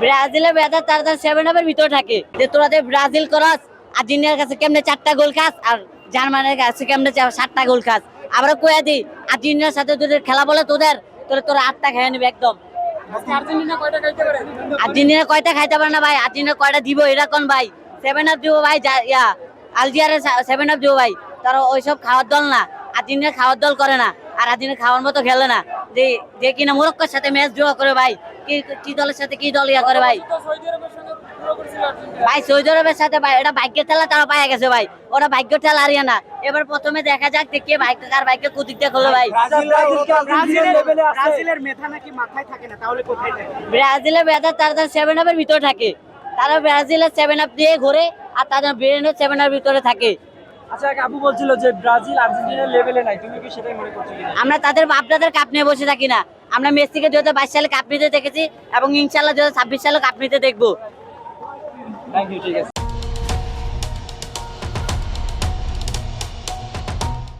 ব্রাজিলের বেদার তারা 7-আপের ভিতরে থাকে যে তোরাদের ব্রাজিল করস আর্জেন্টিনার কাছে কেমনে 4টা গোল খাস আর জার্মানির কাছে কেমনে 7টা গোল খাস। আমরা কইয়া দিই আর্জেন্টিনার সাথে তোদের খেলা বলে তোরা 8টা খেয়ে নিবে একদম। আর্জেন্টিনা কয়টা খাইতে পারে না ভাই, আর্জেন্টিনা কয়টা দিব এটা কোন ভাই? 7-আপ দিব ভাই, আলজিয়ারের 7-আপ দিব ভাই। তারা ওইসব খাওয়ার দল না, আর্জেন্টিনা খাওয়ার দল করে না, আর আর্জেন্টিনা খাওয়ার মতো খেলে না। যে কিনা মরক্কোর সাথে ম্যাচ ড্র করে ভাই, কি দলের সাথে কি দল ইয়া করে ভাই। ভাই সৌদি আরবের সাথে ভাই এটা ভাগ্যের খেলা, তারা পায়ে গেছে ভাই, ওরা ভাগ্যের খেলা হারিয়ে না। এবার প্রথমে দেখা যাক কে ভাগ্য কার ভাগ্যে কুতিকটা করলো ভাই। ব্রাজিলের মেধা নাকি মাথায় থাকে না, তাহলে কোথায় থাকে? ব্রাজিলের মেধা তারা 7-আপের ভিতরে থাকে। তারা ব্রাজিলের 7-আপ দিয়ে ঘোরে আর তাদের ব্রেনের 7-আপের ভিতরে থাকে। আচ্ছা, আবু বলছিল যে ব্রাজিল আর্জেন্টিনার লেভেলে নাই, তুমি কি সেটাই মনে করছো কিনা? আমরা আপনাদের কাপ নিয়ে বসে থাকি না। আমরা মেসিকে 2022 সালে কাপ নিতে দেখেছি এবং ইনশাআল্লাহ 2026 সালে কাপ নিতে দেখবো। থ্যাংক ইউ, ঠিক আছে।